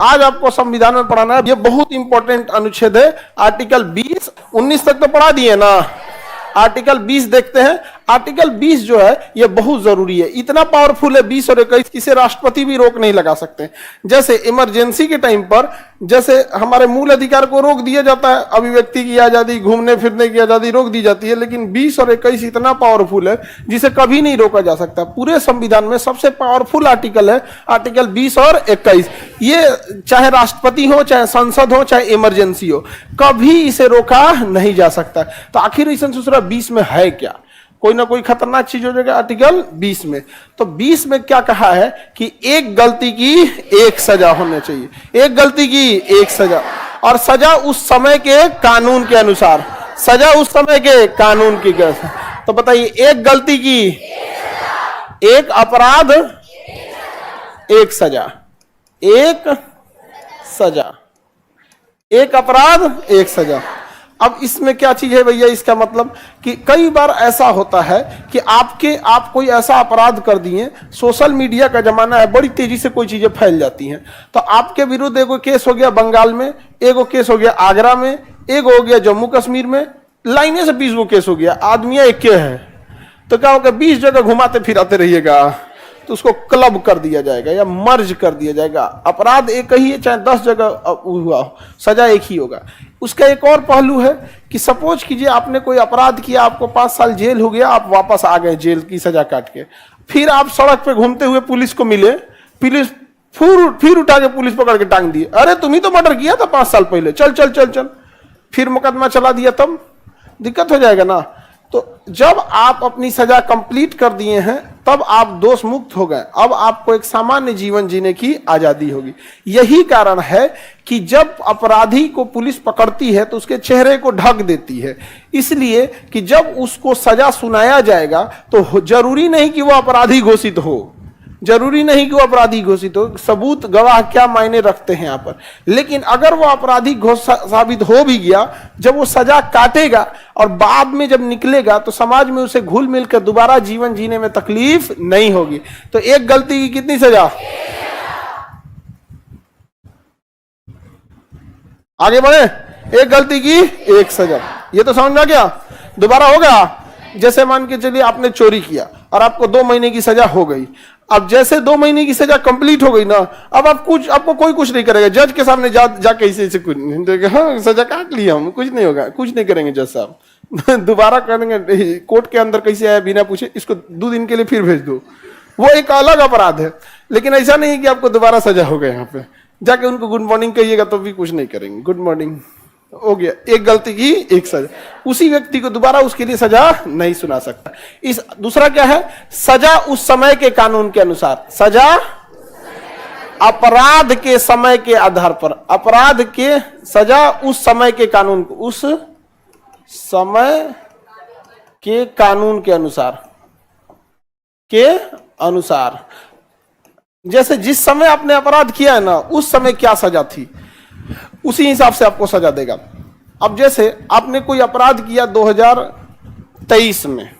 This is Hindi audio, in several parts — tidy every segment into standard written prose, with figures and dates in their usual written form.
आज आपको संविधान में पढ़ाना है, ये बहुत इंपॉर्टेंट अनुच्छेद है। आर्टिकल 20, 19 तक तो पढ़ा दिए ना, आर्टिकल 20 देखते हैं। आर्टिकल 20 जो है ये बहुत जरूरी है, इतना पावरफुल है 20 और 21, इसे राष्ट्रपति भी रोक नहीं लगा सकते। जैसे इमरजेंसी के टाइम पर जैसे हमारे मूल अधिकार को रोक दिया जाता है, अभिव्यक्ति की आजादी, घूमने फिरने की आजादी रोक दी जाती है, लेकिन 20 और 21 इतना पावरफुल है जिसे कभी नहीं रोका जा सकता। पूरे संविधान में सबसे पावरफुल आर्टिकल है आर्टिकल 20 और 21। ये चाहे राष्ट्रपति हो, चाहे संसद हो, चाहे इमरजेंसी हो, कभी इसे रोका नहीं जा सकता। तो आखिर इस अनुच्छेद 20 में है क्या? कोई ना कोई खतरनाक चीज हो जाएगा आर्टिकल 20 में। तो 20 में क्या कहा है कि एक गलती की एक सजा होनी चाहिए, एक गलती की एक सजा, और सजा उस समय के कानून के अनुसार, सजा उस समय के कानून की। तो बताइए, एक गलती की एक अपराध एक सजा, एक सजा, एक अपराध एक सजा। अब इसमें क्या चीज है भैया? इसका मतलब कि कई बार ऐसा होता है कि आप कोई ऐसा अपराध कर दिए, सोशल मीडिया का जमाना है, बड़ी तेजी से कोई चीजें फैल जाती हैं, तो आपके विरुद्ध एगो केस हो गया बंगाल में, एगो केस हो गया आगरा में, एगो हो गया जम्मू कश्मीर में, लाइने से 20 गो केस हो गया, आदमिया एक के है, तो क्या होगा? 20 जगह घुमाते फिराते रहिएगा, तो उसको क्लब कर दिया जाएगा या मर्ज कर दिया जाएगा। अपराध एक ही है, चाहे 10 जगह हुआ हो, सजा एक ही होगा। उसका एक और पहलू है कि सपोज कीजिए आपने कोई अपराध किया, आपको 5 साल जेल हो गया, आप वापस आ गए जेल की सजा काट के, फिर आप सड़क पे घूमते हुए पुलिस को मिले, पुलिस फिर उठा के पुलिस पकड़ के टांग दिए, अरे तुम ही तो मर्डर किया था 5 साल पहले, चल चल चल चल, फिर मुकदमा चला दिया, तब दिक्कत हो जाएगा ना। तो जब आप अपनी सजा कंप्लीट कर दिए हैं तब आप दोष मुक्त हो गए, अब आपको एक सामान्य जीवन जीने की आजादी होगी। यही कारण है कि जब अपराधी को पुलिस पकड़ती है तो उसके चेहरे को ढक देती है, इसलिए कि जब उसको सजा सुनाया जाएगा तो जरूरी नहीं कि वो अपराधी घोषित हो, जरूरी नहीं कि वो अपराधी घोषित हो, सबूत गवाह क्या मायने रखते हैं यहाँ पर। लेकिन अगर वो अपराधी साबित हो भी गया, जब वो सजा काटेगा और बाद में जब निकलेगा तो समाज में उसे घुल मिल कर दोबारा जीवन जीने में तकलीफ नहीं होगी। तो एक गलती की कितनी सजा? आगे बढ़े, एक गलती की एक सजा, ये तो समझ में आ गया। दोबारा होगा, जैसे मान के चलिए आपने चोरी किया और आपको 2 महीने की सजा हो गई। अब जैसे 2 महीने की सजा कंप्लीट हो गई ना, अब आपको कोई कुछ नहीं करेगा, जज के सामने जाके इसे कुछ नहीं, हाँ सजा काट लिया हम, कुछ नहीं होगा, कुछ नहीं करेंगे जज साहब दोबारा करेंगे, कोर्ट के अंदर कैसे आया बिना पूछे, इसको 2 दिन के लिए फिर भेज दो, वो एक अलग अपराध है। लेकिन ऐसा नहीं कि आपको दोबारा सजा हो गया, यहाँ पे जाके उनको गुड मॉर्निंग कहिएगा तो भी कुछ नहीं करेंगे, गुड मॉर्निंग हो गया, एक गलती की एक सजा, उसी व्यक्ति को दोबारा उसके लिए सजा नहीं सुना सकता। इस दूसरा क्या है? सजा उस समय के कानून के अनुसार, सजा अपराध के समय के आधार पर, अपराध के सजा उस समय के कानून, उस समय के कानून के अनुसार, जैसे जिस समय आपने अपराध किया है ना, उस समय क्या सजा थी, उसी हिसाब से आपको सजा देगा। अब जैसे आपने कोई अपराध किया 2023 में,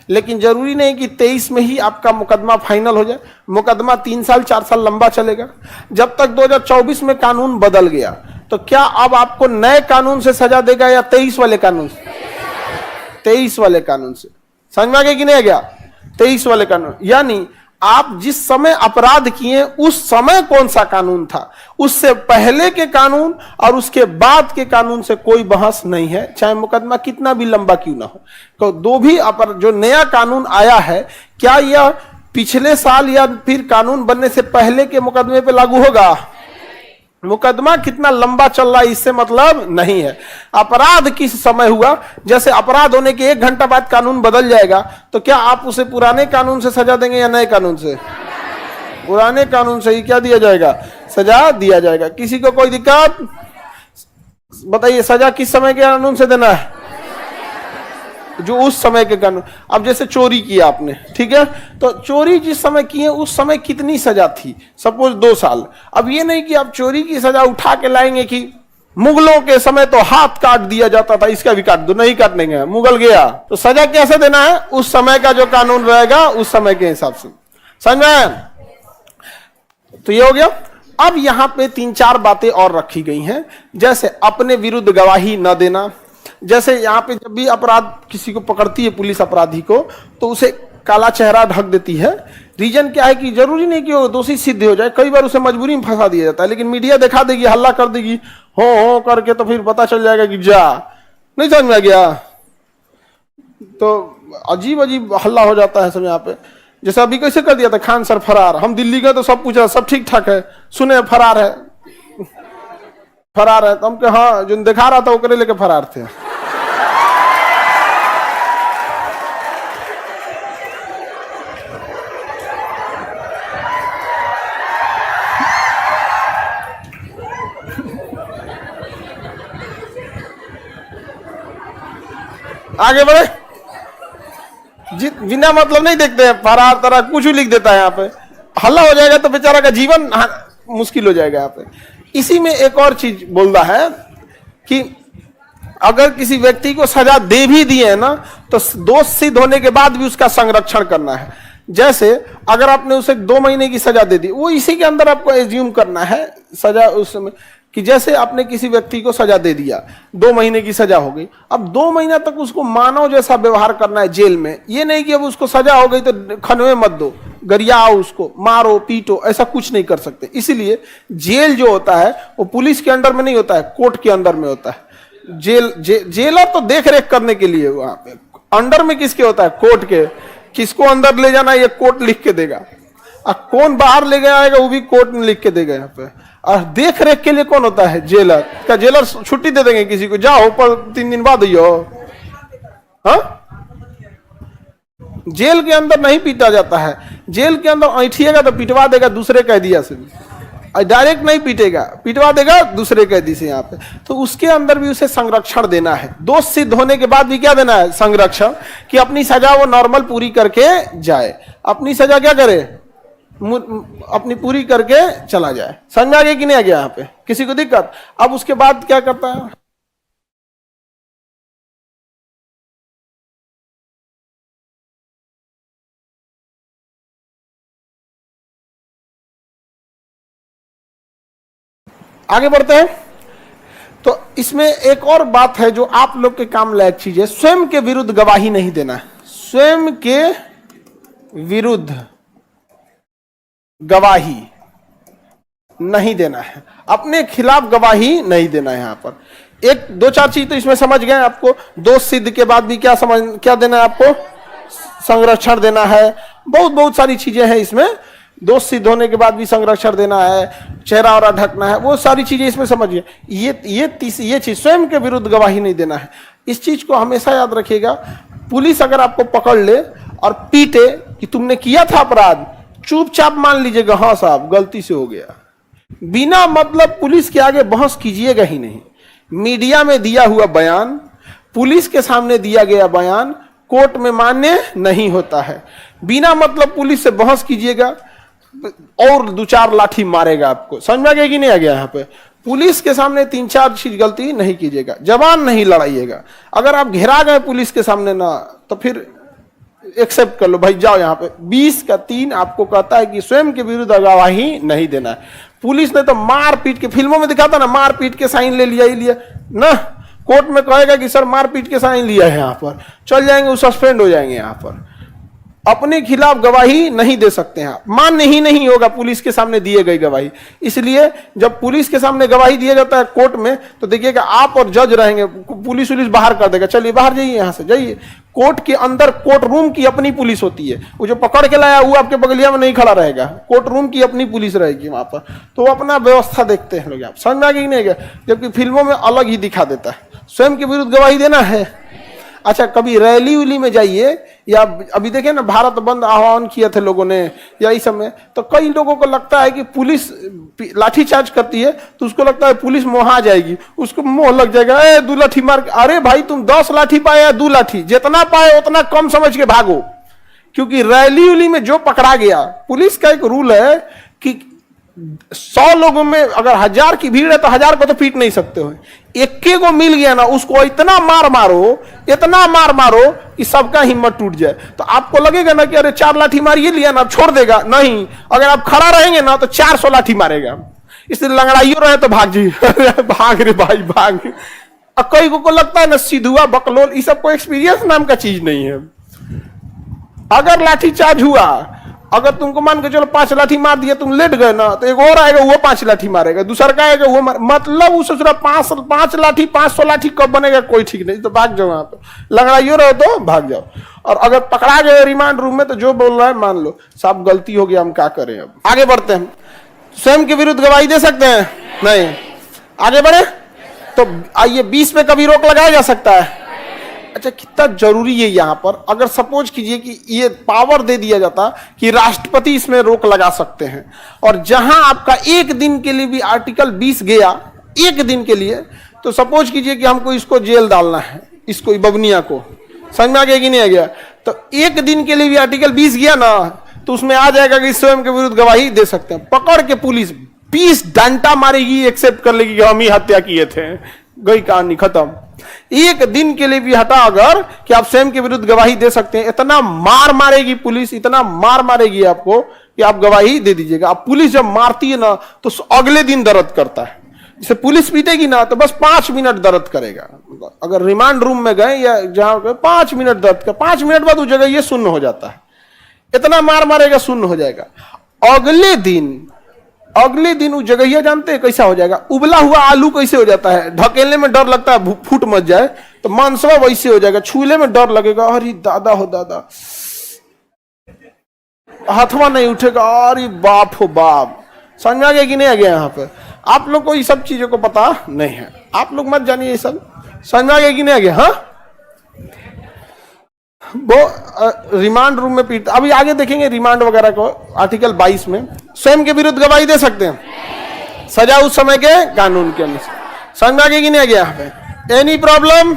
लेकिन जरूरी नहीं कि 23 में ही आपका मुकदमा फाइनल हो जाए, मुकदमा 3 साल 4 साल लंबा चलेगा। जब तक 2024 में कानून बदल गया, तो क्या अब आपको नए कानून से सजा देगा या 23 वाले कानून से? 23 वाले कानून से। समझ में आ गया कि नहीं आ गया? 23 वाले कानून, यानी आप जिस समय अपराध किए उस समय कौन सा कानून था, उससे पहले के कानून और उसके बाद के कानून से कोई बहस नहीं है, चाहे मुकदमा कितना भी लंबा क्यों ना हो। तो दो भी जो नया कानून आया है, क्या यह पिछले साल या फिर कानून बनने से पहले के मुकदमे पे लागू होगा? मुकदमा कितना लंबा चल रहा है इससे मतलब नहीं है। अपराध किस समय हुआ, जैसे अपराध होने के 1 घंटा बाद कानून बदल जाएगा, तो क्या आप उसे पुराने कानून से सजा देंगे या नए कानून से? पुराने कानून से ही क्या दिया जाएगा? सजा दिया जाएगा। किसी को कोई दिक्कत? बताइए, सजा किस समय के कानून से देना है? जो उस समय के कानून। अब जैसे चोरी किया आपने, ठीक है, तो चोरी जिस समय किए उस समय कितनी सजा थी? सपोज 2 साल। अब ये नहीं कि आप चोरी की सजा उठा के लाएंगे कि मुगलों के समय तो हाथ काट दिया जाता था, इसका भी काट दो, नहीं काटने गए, मुगल गया, तो सजा कैसे देना है? उस समय का जो कानून रहेगा उस समय के हिसाब से। समझ में? तो ये हो गया। अब यहां पे 3-4 बातें और रखी गई हैं, जैसे अपने विरुद्ध गवाही न देना। जैसे यहां पे जब भी अपराध किसी को पकड़ती है पुलिस अपराधी को, तो उसे काला चेहरा ढक देती है। रीजन क्या है कि जरूरी नहीं कि वो दोषी सिद्ध हो जाए, कई बार उसे मजबूरी में फंसा दिया जाता है, लेकिन मीडिया दिखा देगी, हल्ला कर देगी हो करके, तो फिर पता चल जाएगा कि जा नहीं समझ में आ गया। तो अजीब अजीब हल्ला हो जाता है सब यहाँ पे। जैसे अभी कैसे कर दिया था, खान सर फरार, हम दिल्ली गए तो सब पूछा सब ठीक ठाक है, सुने फरार है, फरार है, तो हम कहे हाँ जो दिखा रहा था वो करे लेके फरार थे। आगे बढ़े, बिना मतलब नहीं देखते हैं, फरार तरह कुछ भी लिख देता है यहाँ पे, हल्ला हो जाएगा तो बेचारा का जीवन मुश्किल हो जाएगा यहाँ पे। इसी में एक और चीज बोल रहा है कि अगर किसी व्यक्ति को सजा दे भी दिए ना, तो दोष सिद्ध होने के बाद भी उसका संरक्षण करना है। जैसे अगर आपने उसे 2 महीने की सजा दे दी, वो इसी के अंदर आपको एज्यूम करना है सजा उसमें, कि जैसे आपने किसी व्यक्ति को सजा दे दिया, 2 महीने की सजा हो गई, अब 2 महीना तक उसको मानव जैसा व्यवहार करना है जेल में। ये नहीं कि अब उसको सजा हो गई तो खनवे मत दो, गरियाओ उसको, मारो पीटो, ऐसा कुछ नहीं कर सकते। इसीलिए जेल जो होता है वो पुलिस के अंडर में नहीं होता है, कोर्ट के अंदर में होता है। जेलर तो देख रेख करने के लिए वहां पे, अंडर में किसके होता है, कोर्ट के। किसको अंदर ले जाना ये कोर्ट लिख के देगा, और कौन बाहर ले गया आएगा वो भी कोर्ट में लिख के देगा यहाँ पे। और देख रेख के लिए कौन होता है, जेलर। क्या जेलर छुट्टी दे देंगे किसी को, जाओ पर 3 दिन बाद आइयो? हाँ, जेल के अंदर नहीं पीटा जाता है, जेल के अंदर ऐठिएगा तो पिटवा देगा दूसरे कैदिया से भी, डायरेक्ट नहीं पीटेगा, पिटवा देगा दूसरे कैदी से यहाँ पे। तो उसके अंदर भी उसे संरक्षण देना है, दोष सिद्ध होने के बाद भी क्या देना है, संरक्षण, कि अपनी सजा वो नॉर्मल पूरी करके जाए, अपनी सजा क्या करे, अपनी पूरी करके चला जाए। समझ में आ गया कि नहीं आ गया यहाँ पे, किसी को दिक्कत? अब उसके बाद क्या करता है, आगे बढ़ते हैं। तो इसमें एक और बात है जो आप लोग के काम लायक चीज है, स्वयं के विरुद्ध गवाही नहीं देना है। स्वयं के विरुद्ध गवाही नहीं देना है, अपने खिलाफ गवाही नहीं देना है। यहां पर 1-2-4 चीज तो इसमें समझ गए आपको। दोष सिद्ध के बाद भी क्या देना है आपको, संरक्षण देना है। बहुत सारी चीजें हैं इसमें, दोष सिद्ध होने के बाद भी संरक्षण देना है, चेहरा और ढकना है, वो सारी चीजें इसमें समझिए। ये चीज स्वयं के विरुद्ध गवाही नहीं देना है। इस चीज को हमेशा याद रखिएगा। पुलिस अगर आपको पकड़ ले और पीटे कि तुमने किया था अपराध, चुपचाप मान लीजिएगा हाँ साहब गलती से हो गया, बिना मतलब पुलिस के आगे बहस कीजिएगा ही नहीं। मीडिया में दिया हुआ बयान, पुलिस के सामने दिया गया बयान कोर्ट में मान्य नहीं होता है। बिना मतलब पुलिस से बहस कीजिएगा और 2-4 लाठी मारेगा आपको। समझ में आ गया कि नहीं आ गया? यहाँ पे पुलिस के सामने 3-4 चीज गलती नहीं कीजिएगा, जबान नहीं लड़ाइएगा। अगर आप घेरा गए पुलिस के सामने ना, तो फिर एक्सेप्ट कर लो भाई, जाओ यहाँ पे। 20(3) आपको कहता है कि स्वयं के विरुद्ध गवाही नहीं देना है। पुलिस ने तो मार पीट के, फिल्मों में दिखाता ना, मार पीट के साइन ले लिया ही लिया ना, कोर्ट में कहेगा कि सर मार पीट के साइन लिया है, यहाँ पर चल जाएंगे, वो सस्पेंड हो जाएंगे। यहाँ पर अपने खिलाफ गवाही नहीं दे सकते हैं, मान्य ही नहीं होगा पुलिस के सामने दिए गई गवाही। इसलिए जब पुलिस के सामने गवाही दिया जाता है कोर्ट में, तो देखिएगा आप और जज रहेंगे, पुलिस बाहर कर देगा, चलिए बाहर जाइए, यहाँ से जाइए। कोर्ट के अंदर कोर्ट रूम की अपनी पुलिस होती है, वो जो पकड़ के लाया वो आपके बगलिया में नहीं खड़ा रहेगा, कोर्ट रूम की अपनी पुलिस रहेगी वहां पर। तो वो अपना व्यवस्था देखते हैं लोग। आप समझ में आ गया कि नहीं? जबकि फिल्मों में अलग ही दिखा देता है। स्वयं के विरुद्ध गवाही देना है। अच्छा, कभी रैली उली में जाइए, या अभी देखें ना भारत बंद आह्वान किए थे लोगों ने, या इस समय, तो कई लोगों को लगता है कि पुलिस लाठीचार्ज करती है तो उसको लगता है पुलिस मोहा जाएगी, उसको मोह लग जाएगा, 2 लाठी मार। अरे भाई, तुम 10 लाठी पाए या 2 लाठी, जितना पाए उतना कम समझ के भागो। क्योंकि रैली उली में जो पकड़ा गया, पुलिस का एक रूल है कि 100 लोगों में अगर 1000 की भीड़ है तो 1000 को तो पीट नहीं सकते हो। इक्के को मिल गया ना, उसको इतना मार मारो कि सबका हिम्मत टूट जाए। तो आपको लगेगा ना कि अरे 4 लाठी मार ये लिया ना, अब छोड़ देगा। नहीं, अगर आप खड़ा रहेंगे ना तो 400 लाठी मारेगा। इसलिए लंगड़ाइयो रहे तो भाग जी भाग रे भाई भाग। और कई को लगता है ना सीधुआ बकलोल, ये सब कोई एक्सपीरियंस नाम का चीज नहीं है। अगर लाठीचार्ज हुआ, अगर तुमको मान के चलो 5 लाठी मार दिया, तुम लेट गए ना, तो एक और आएगा वो 5 लाठी मारेगा, दूसरा का आएगा वो मतलब वो सोच रहा 5 लाठी 500 लाठी कब बनेगा कोई ठीक नहीं, तो भाग जाओ वहां पे। लंगड़ाइयो रहो तो भाग जाओ। और अगर पकड़ा गए रिमांड रूम में तो जो बोल रहा है मान लो, साहब गलती हो गया, हम क्या करें। अब आगे बढ़ते हैं। स्वयं के विरुद्ध गवाही दे सकते हैं? नहीं। आगे बढ़े तो आइए 20 पे कभी रोक लगाया जा सकता है? अच्छा, कितना जरूरी है यहां पर। अगर सपोज कीजिए कि ये पावर दे दिया जाता कि राष्ट्रपति इसमें रोक लगा सकते हैं, और जहां आपका एक दिन के लिए भी आर्टिकल 20 गया, एक दिन के लिए, तो सपोज कीजिए कि हमको इसको जेल डालना है, इसको बबनिया को, समझ में आ गया कि नहीं आ गया? तो एक दिन के लिए भी आर्टिकल 20 गया ना, तो उसमें आ जाएगा कि स्वयं के विरुद्ध गवाही दे सकते हैं। पकड़ के पुलिस 20 डंडा मारेगी, एक्सेप्ट कर लेगी कि हम ही हत्या किए थे, गई कहानी खत्म। एक दिन के लिए भी हटा अगर कि आप स्वयं के विरुद्ध गवाही दे सकते हैं, इतना मार मारेगी पुलिस, इतना मार मारेगी आपको कि आप गवाही दे दीजिएगा। अब पुलिस जब मारती है ना तो अगले दिन दर्द करता है। जैसे पुलिस पीटेगी ना तो बस 5 मिनट दर्द करेगा। अगर रिमांड रूम में गए या जहां गए 5 मिनट दर्द कर, 5 मिनट बाद वो जगह ये शून्य हो जाता है, इतना मार मारेगा शून्य हो जाएगा। अगले दिन वो जगह जानते हैं कैसा हो जाएगा? उबला हुआ आलू कैसे हो जाता है, ढकेलने में डर लगता है फूट मच जाए, तो मानसवा वैसे हो जाएगा, छूले में डर लगेगा, अरे दादा हो दादा, हाथवा नहीं उठेगा, अरे बाप हो बाप। समझ में आ गया कि नहीं आ गया? यहाँ पे आप लोग को ये सब चीजों को पता नहीं है, आप लोग मत जानिए ये सब। समझ में आ गया कि नहीं आ गया? हाँ, वो रिमांड रूम में पीट, अभी आगे देखेंगे रिमांड वगैरह को। आर्टिकल 22 में स्वयं के विरुद्ध गवाही दे सकते हैं, सजा उस समय के कानून के अनुसार। समझ में आ गया कि नहीं आ गया? यहाँ पे एनी प्रॉब्लम?